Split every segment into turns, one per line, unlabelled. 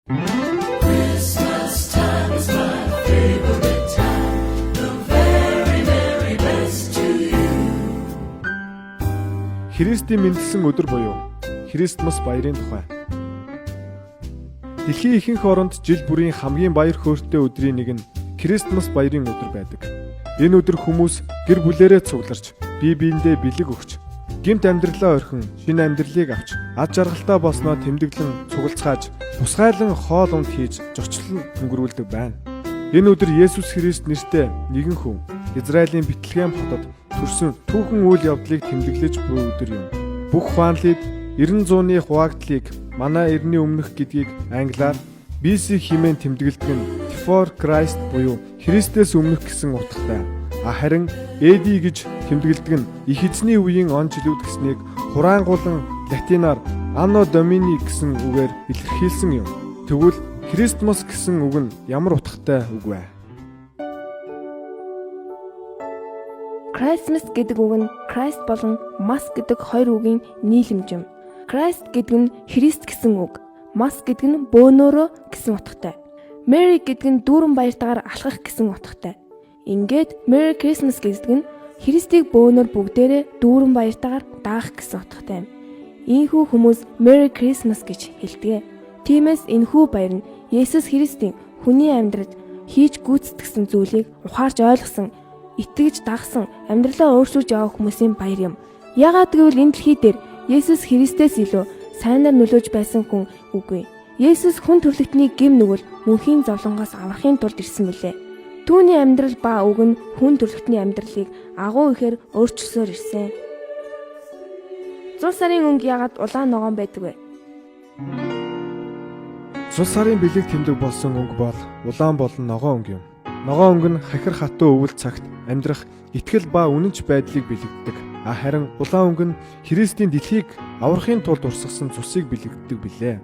Christmas time is my favorite time. The very, very best to you.
Христийн мэндэлсэн өдөр буюу Христмас баярын тухай. Дэлхийн ихэнх оронд жил бүрийн хамгийн баяр хөөртэй өдрийн нэг нь Христмас баярын өдөр байдаг. Энэ өдөр хүмүүс гэр бүлээрээ цугларч, бие биендээ бэлэг өгч, гэмт амьдралаа орхин шинэ амьдралыг авч, ад жаргалтай болсноо тэмдэглэн цугалцгааж, тусгайлан хоол унд хийж зочлон өнгөрүүлдэг байна. Энэ өдөр Есүс Христ нэртэй нэгэн хүн Израилийн Бэтлехэм хотод төрсөн түүхэн үйл явдлыг тэмдэглэж буй өдөр юм. Бүх ухаанлыг 90 зууны хуваагдлыг манай эртний өмнөх гэдгийг англиар BC хэмээн тэмдэглэдэг нь Before Christ буюу Христээс өмнөх гэсэн утгатай. Харин AD гэж тэмдэглэдэг нь их эзний үеийн он жилүүд гэснийг хураангуулан латинаар Anno Domini гэсэн үгээр илэрхийлсэн юм. Тэгвэл Christmas гэсэн үг нь ямар утгатай үг вэ?
Christmas гэдэг үг нь Christ болон Mass гэдэг хоёр үгийн нийлэмж юм. Christ гэдэг нь Христ гэсэн үг. Mass гэдэг нь бөөнөрөө гэсэн утгатай. Merry гэдэг нь дүүрэн баяртайгаар алхах гэсэн утгатай. Ингээд Merry Christmas гэдэг нь Христийг бөөнөр бүгдээрээ дүүрэн баяртайгаар даах гэсэн утгатай юм. Ийхүү хүмүүс Merry Christmas гэж хэлдэг. Тиймээс энэхүү баяр нь Есүс Христийн хүний амьдралд хийж гүйцэтгсэн зүйлийг ухаарч ойлгосон, итгэж дагсан, амьдралаа өөрчилж явах хүмүүсийн баяр юм. Яагаад гэвэл энэ дэлхий дээр Есүс Христээс илүү сайнаар нөлөөж байсан хүн үгүй. Есүс хүн төрлөختний гэм нүгэл мөнхийн зовлонгоос аврахын тулд ирсэн билээ. Түүний амьдрал ба үг нь хүн төрлөختний амьдралыг агуу ихээр өөрчилсөөр ирсэн. Зул сарын өнгө яагаад улаан ногоон байдаг вэ?
Зул сарын бэлэг тэмдэг болсон өнгө бол улаан болон ногоон өнгө юм. Ногоон өнгө нь хахир хатуу өвөл цагт амьдрах итгэл ба үнэнч байдлыг бэлэгддэг. Харин улаан өнгө нь Христийн дэлхийг аврахын тулд урсгасан цусыг бэлэгддэг билээ.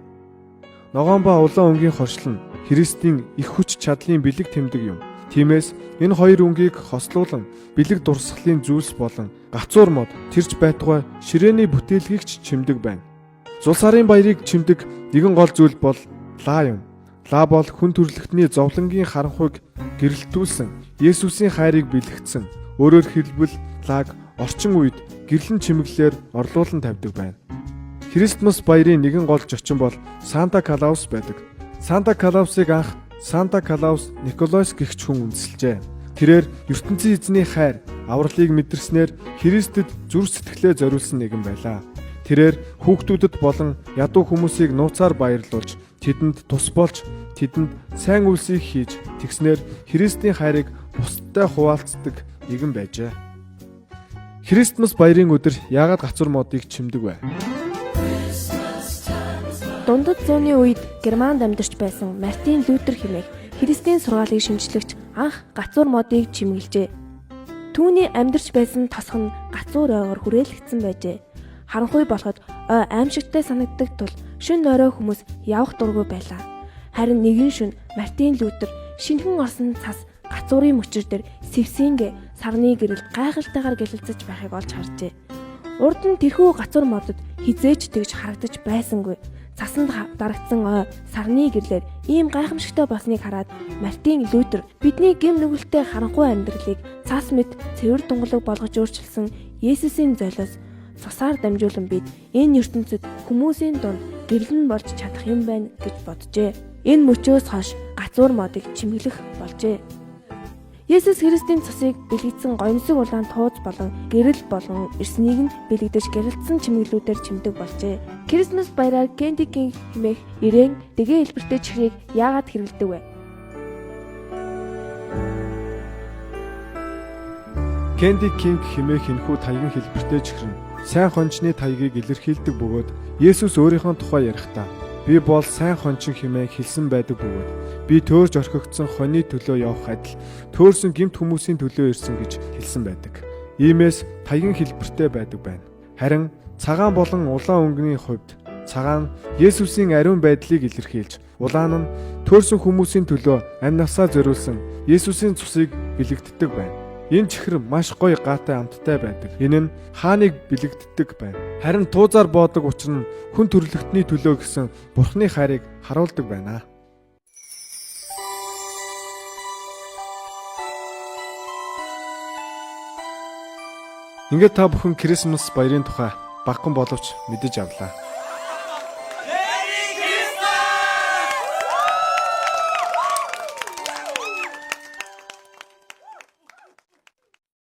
Ногоон ба улаан өнгийн хоршил нь Христийн их хүч чадлын бэлэг тэмдэг юм. Тиймээс энэ хоёр өнгийг хослуулан бэлэг дурсгалын зүйлс болон гацуур мод тэрч байтугай ширээний бүтээлгийг ч чимдэг байна. Зул сарын баярыг чимдэг нэгэн гол зүйл бол лаа юм. Лаа бол хүн төрлөختний зовлонгийн харанхуйг гэрэлтүүлсэн Есүсийн хайрыг бэлэгдсэн. Өөрөөр хэлбэл лааг орчин үед гэрлэн чимэглэлээр орлуулан тавьдаг байна. Христмас баярын нэгэн гол зочин бол Санта Клаус байдаг. Санта Клаусыг анх Санта Клаус Николаус гэгч хүн үндэслэжээ. Тэрээр ертөнцийн эзний хайр, авралыг мэдэрснээр Христэд зүрх сэтгэлээ зориулсан нэгэн байлаа. Тэрээр хүүхдүүдэд болон ядуу хүмүүсийг нууцаар баярлуулж, тэдэнд тус болж, тэдэнд сайн үйлсийг хийж, тэгснээр Христийн хайрыг бусдад хуваалцдаг нэгэн байжээ. Христмас баярын өдөр яагаад гацуур модыг чимдэг вэ?
Дундад зууны үед Германд амьдарч байсан Мартин Лютер хэмээх Христийн сургаалыг шинжлэгч анх гацуур модыг чимэглэжээ. Түүний амьдарч байсан тосх нь гацуур ойгоор хүрээлэгдсэн байжээ. Харанхуй болоход ой аимшигтай санагддаг тул шөнө орой хүмүүс явах дургүй байлаа. Харин нэгэн шөнө Мартин Лютер шинхэн орсон цас гацуурын мөчөр дээр сэвсэнгэ сарны гэрэл гайхалтайгаар гэлэлцэж байхыг олж харжээ. Урд нь тэрхүү гацуур модод хизээч тэгж харагдаж байсангүй. Цасанд дарагдсан ой сарны гэрлээр ийм гайхамшигтай болсныг хараад Мартин Лютер бидний гэм нүгэлтэй харанхуй амьдралыг цас мэт цэвэр дунгалаг болгож өөрчилсөн Есүсийн золиос цусаар дамжуулан бид энэ ертөнцид хүмүүсийн дунд гэрлэн болж чадах юм байна гэж боджээ. Энэ мөчөөс хойш гацуур модыг чимэглэх болжээ. Есүс Христийн цусыг бэлэгдсэн гомсог улаан тууз болон гэрэл болон эрснийг нь бэлэгдэж гэрэлтсэн чимэглэлүүдээр чимдэг болжээ. Christmas баяраар Candy King хэмээх ирээн дэгээ хэлбэртэй чихрийг яагаад хэрэглэдэг вэ?
Candy King хэмээх энэхүү таягийн хэлбэртэй чихэр нь сайн хончны таягийг илэрхийлдэг бөгөөд Есүс өөрийнхөө тухай ярихдаа би бол сайн хончин хэмээн хэлсэн байдаг бөгөөд би төөрж орхигдсон хоньны төлөө явах адил төөрсөн гэмт хүмүүсийн төлөө ирсэн гэж хэлсэн байдаг. Иймээс таягийн хэлбэртэй байдаг байна. Харин цагаан болон улаан өнгөний хувьд цагаан Есүсийн ариун байдлыг илэрхийлж, улаан нь төөрсөн хүмүүсийн төлөө амь навсаа зориулсан Есүсийн цусыг бэлэгддэг байна. Энэ чихэр маш гоё гаатай амттай байдаг. Энэ нь хааныг бэлэгддэг байна. Харин туузаар боодог учир нь хүн төрлөختний төлөө гэсэн Бурхны хайрыг харуулдаг байна. Ингээд та бүхэн Крисмас баярын тухай багхан боловч мэдэж авлаа.